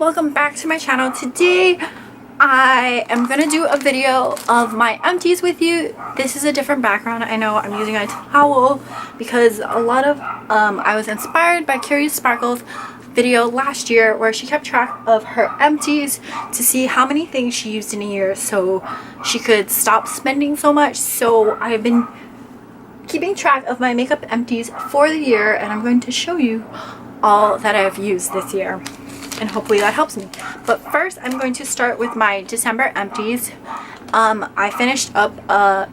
welcome back to my channel. Today I am gonna do a video of my empties with you. This is a different background. I know I'm using a towel because a lot of I was inspired by Curious Sparkle's video last year where she kept track of her empties to see how many things she used in a year so she could stop spending so much. So I've been keeping track of my makeup empties for the year, and I'm going to show you all that I've used this year, and hopefully that helps me. But first I'm going to start with my December empties. I finished up a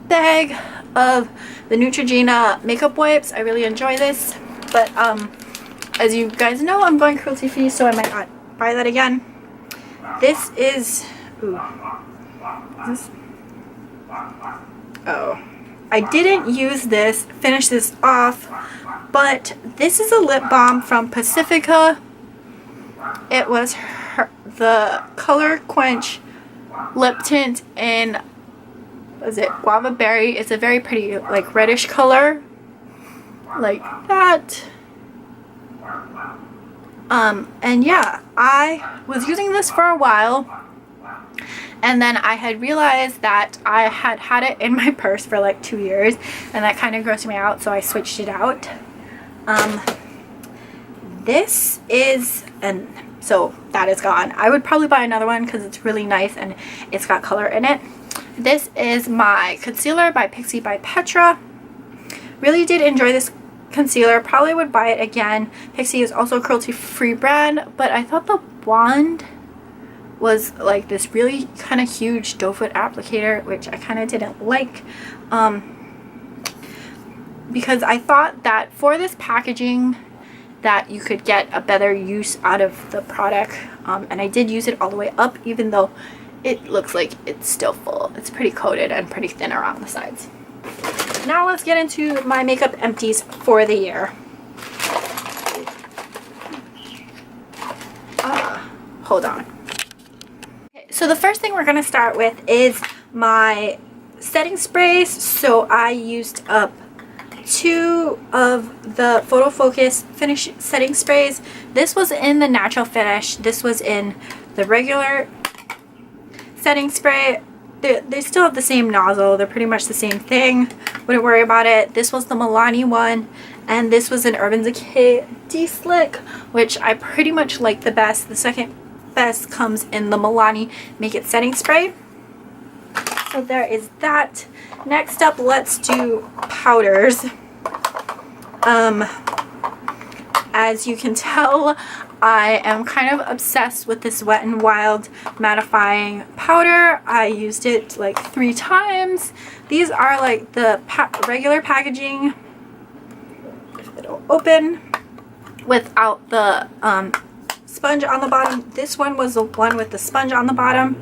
bag of the Neutrogena makeup wipes. I really enjoy this, but as you guys know, I'm going cruelty free, so I might not buy that again. This is I didn't use this, finish this off, but this is a lip balm from Pacifica. It was the Color Quench lip tint in, was it Guava Berry? It's a very pretty like reddish color, like that. And yeah, I was using this for a while, and then I had realized that I had had it in my purse for like 2 years, and that kind of grossed me out, so I switched it out. This is, and so that is gone. I would probably buy another one because it's really nice and it's got color in it. This is my concealer by Pixie by Petra. Really did enjoy this concealer. Probably would buy it again. Pixie is also a cruelty-free brand, but I thought the wand was like this really kind of huge doe foot applicator, which I kind of didn't like, because I thought that for this packaging that you could get a better use out of the product, and I did use it all the way up, even though it looks like it's still full. It's pretty coated and pretty thin around the sides. Now let's get into my makeup empties for the year. Hold on. Okay, so the first thing we're going to start with is my setting sprays. So I used up 2 of the Photo Focus Finish setting sprays. This was in the natural finish. This was in the regular setting spray. They still have the same nozzle. They're pretty much the same thing. Wouldn't worry about it. This was the Milani one, and this was an Urban Decay De-Slick, which I pretty much like the best. The second best comes in the Milani Make It Setting Spray. So there is that. Next up, let's do powders. As you can tell, I am kind of obsessed with this Wet n Wild mattifying powder. I used it like 3 times. These are like the regular packaging, if it'll open, without the sponge on the bottom. This one was the one with the sponge on the bottom.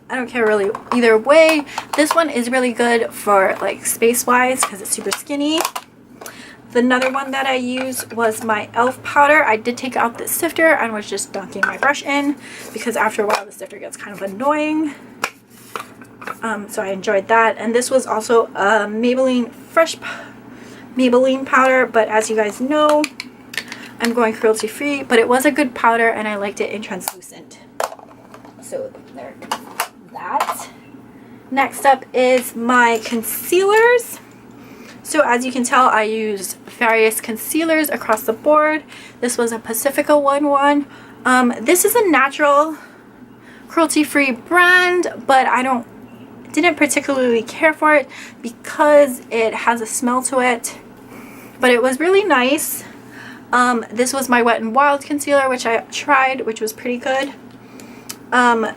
I don't care really either way. This one is really good for like space wise because it's super skinny. Another one that I used was my e.l.f. powder. I did take out the sifter and was just dunking my brush in because after a while the sifter gets kind of annoying. So I enjoyed that. And this was also a Maybelline fresh Maybelline powder, but as you guys know, I'm going cruelty free, but it was a good powder and I liked it in translucent. So there, that. Next up is my concealers. So as you can tell, I used various concealers across the board. This was a Pacifica 1-1. This is a natural cruelty-free brand, but I didn't particularly care for it because it has a smell to it. But it was really nice. This was my Wet n Wild concealer, which I tried, which was pretty good.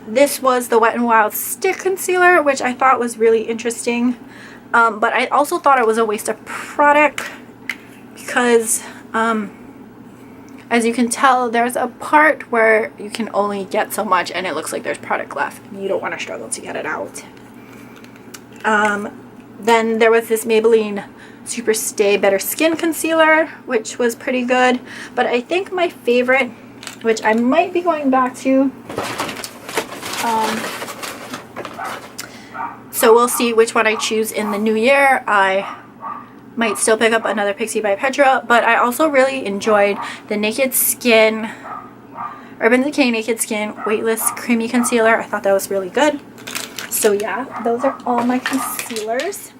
This was the Wet n Wild stick concealer, which I thought was really interesting. But I also thought it was a waste of product because, as you can tell, there's a part where you can only get so much and it looks like there's product left and you don't want to struggle to get it out. Then there was this Maybelline Super Stay Better Skin Concealer, which was pretty good. But I think my favorite, which I might be going back to, so we'll see which one I choose in the new year. I might still pick up another Pixie by Petra, but I also really enjoyed the Naked Skin Urban Decay Naked Skin Weightless Creamy Concealer. I thought that was really good. So yeah, those are all my concealers.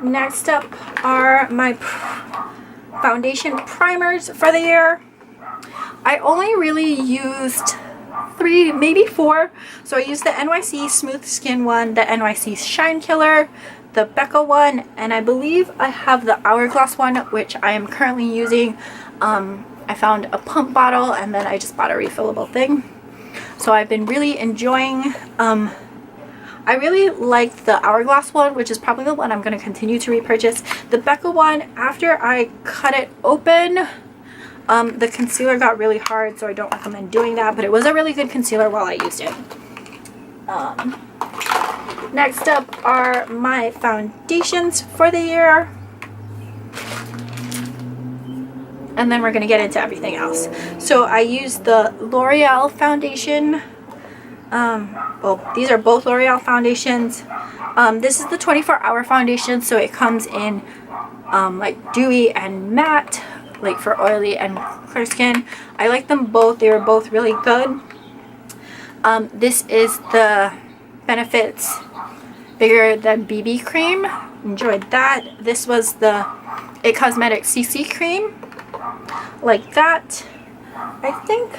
Next up are my foundation primers for the year. I only really used 3, maybe 4. So I used the NYC Smooth Skin one, the NYC Shine Killer, the Becca one, and I believe I have the Hourglass one, which I am currently using. I found a pump bottle and then I just bought a refillable thing. So I've been really enjoying, I really liked the Hourglass one, which is probably the one I'm going to continue to repurchase. The Becca one, after I cut it open, the concealer got really hard, so I don't recommend doing that, but it was a really good concealer while I used it. Next up are my foundations for the year. And then we're going to get into everything else. So I used the L'Oreal foundation. Well, these are both L'Oreal foundations. This is the 24-hour foundation, so it comes in like dewy and matte, like for oily and clear skin. I like them both. They were both really good. This is the Benefits Bigger Than BB cream. Enjoyed that. This was the It Cosmetics CC cream. Like that. I think.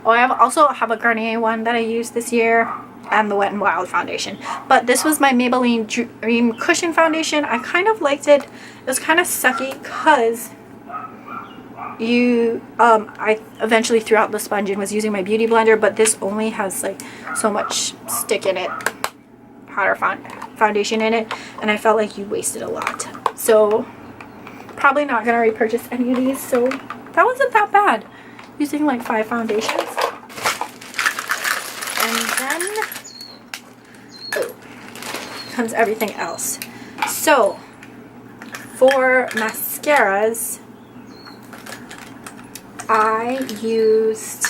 Oh, I also have a Garnier one that I used this year, and the Wet n Wild foundation. But this was my Maybelline Dream Cushion foundation. I kind of liked it. It was kind of sucky because I eventually threw out the sponge and was using my beauty blender, but this only has like so much stick in it, powder foundation in it, and I felt like you wasted a lot. So probably not gonna repurchase any of these. So that wasn't that bad, using like 5 foundations. And then comes everything else. So for mascaras, I used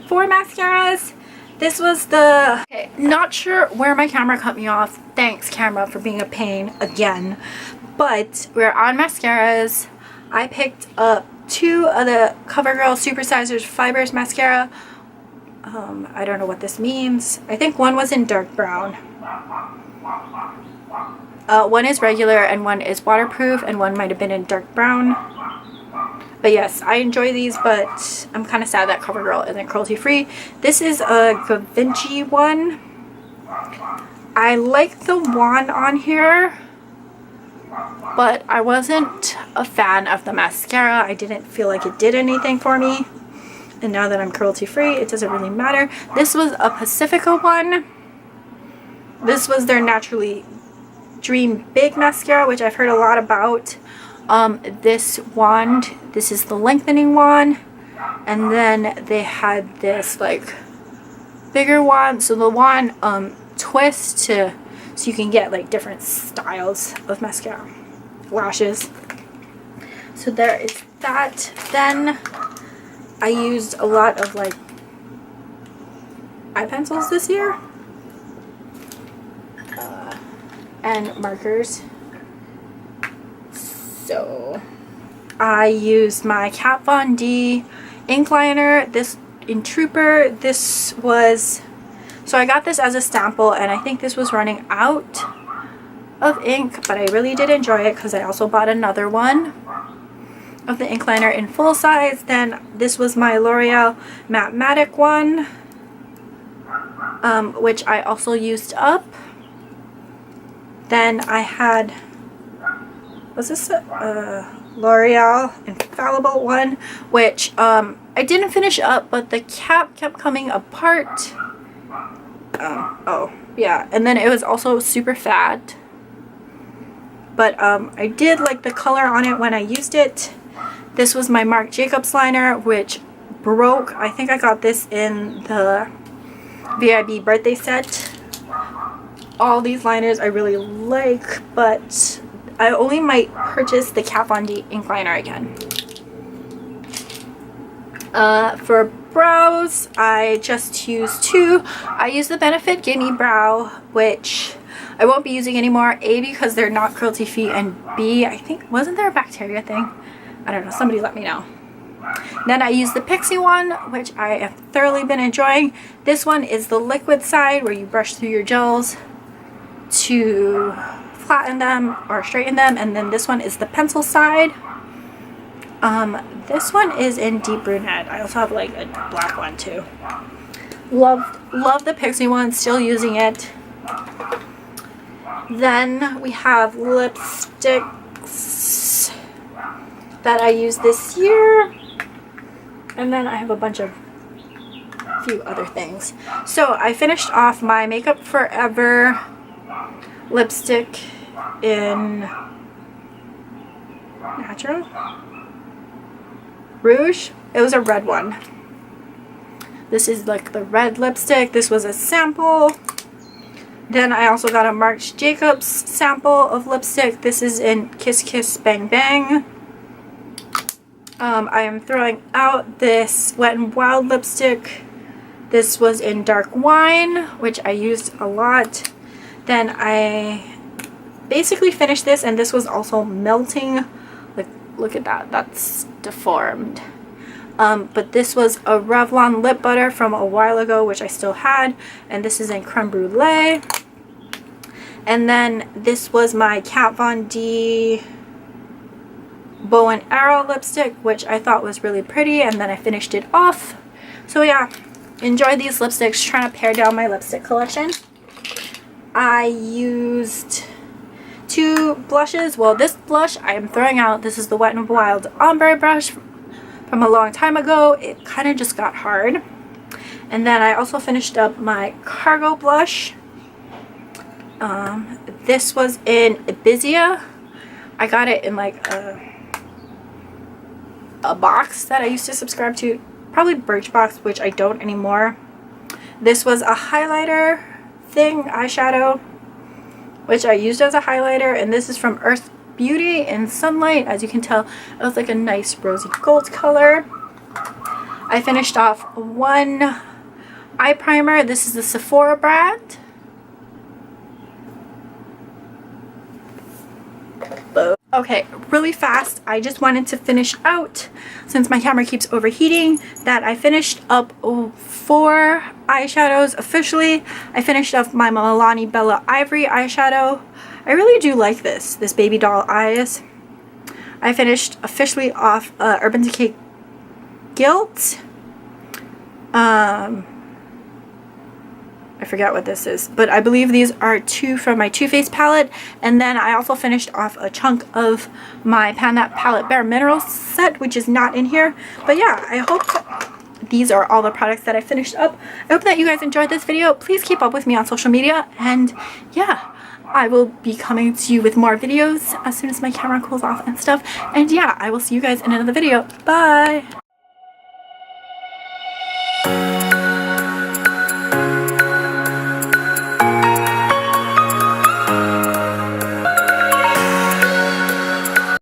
4 mascaras. This was the, okay, not sure where my camera cut me off. Thanks, camera, for being a pain again. But we're on mascaras. I picked up 2 of the CoverGirl Supersizers Fibers mascara. I don't know what this means. I think one was in dark brown. One is regular and one is waterproof, and one might have been in dark brown. But yes, I enjoy these, but I'm kind of sad that CoverGirl isn't cruelty free. This is a Givenchy one. I like the wand on here, but I wasn't a fan of the mascara. I didn't feel like it did anything for me. And now that I'm cruelty free, it doesn't really matter. This was a Pacifica one. This was their Naturally Dream Big mascara, which I've heard a lot about. This wand, this is the lengthening wand, and then they had this like bigger wand. So the wand twists so you can get like different styles of mascara, lashes. So there is that. Then I used a lot of like eye pencils this year and markers. So I used my Kat Von D ink liner, this in Trooper. This was, so I got this as a sample, and I think this was running out of ink, but I really did enjoy it because I also bought another one of the ink liner in full size. Then this was my L'Oreal Matte one, which I also used up. Then I had, was this a L'Oreal Infallible one, which I didn't finish up, but the cap kept coming apart. Oh yeah, and then it was also super fat, but I did like the color on it when I used it. This was my Marc Jacobs liner, which broke. I think I got this in the VIB birthday set. All these liners I really like, but I only might purchase the Kat Von D ink liner again. For brows, I just used 2. I used the Benefit Gimme Brow, which I won't be using anymore. A, because they're not cruelty free, and B, I think, wasn't there a bacteria thing? I don't know, somebody let me know. Then I use the Pixie one, which I have thoroughly been enjoying. This one is the liquid side where you brush through your gels to flatten them or straighten them, and then this one is the pencil side. This one is in deep brunette. I also have like a black one too. Love the Pixie one, still using it. Then we have lipsticks that I used this year. And then I have a few other things. So I finished off my Makeup Forever lipstick in Natural Rouge. It was a red one. This is like the red lipstick. This was a sample. Then I also got a Marc Jacobs sample of lipstick. This is in Kiss Kiss Bang Bang. I am throwing out this Wet n Wild lipstick. This was in Dark Wine, which I used a lot. Then I basically finished this, and this was also melting. Like, look at that. That's deformed. But this was a Revlon lip butter from a while ago, which I still had. And this is in Creme Brulee. And then this was my Kat Von D Bow and Arrow lipstick, which I thought was really pretty, and then I finished it off. So yeah, enjoy these lipsticks, trying to pare down my lipstick collection. I used 2 blushes. Well, this blush I am throwing out. This is the Wet n Wild Ombre brush from a long time ago. It kind of just got hard. And then I also finished up my Cargo blush. This was in Ibiza. I got it in like a box that I used to subscribe to, probably Birchbox, which I don't anymore. This was a highlighter thing, eyeshadow, which I used as a highlighter, and this is from Earth Beauty in Sunlight. As you can tell, it was like a nice rosy gold color. I finished off one eye primer. This is the Sephora brand. Okay, really fast, I just wanted to finish out, since my camera keeps overheating, that I finished up 4 eyeshadows officially. I finished up my Milani Bella Ivory eyeshadow. I really do like this baby doll eyes. I finished officially off Urban Decay Gilt. I forget what this is, but I believe these are 2 from my Too Faced palette. And then I also finished off a chunk of my Pan That Palette Bare Minerals set, which is not in here. But yeah, I hope these are all the products that I finished up. I hope that you guys enjoyed this video. Please keep up with me on social media, and yeah, I will be coming to you with more videos as soon as my camera cools off and stuff. And yeah, I will see you guys in another video. Bye!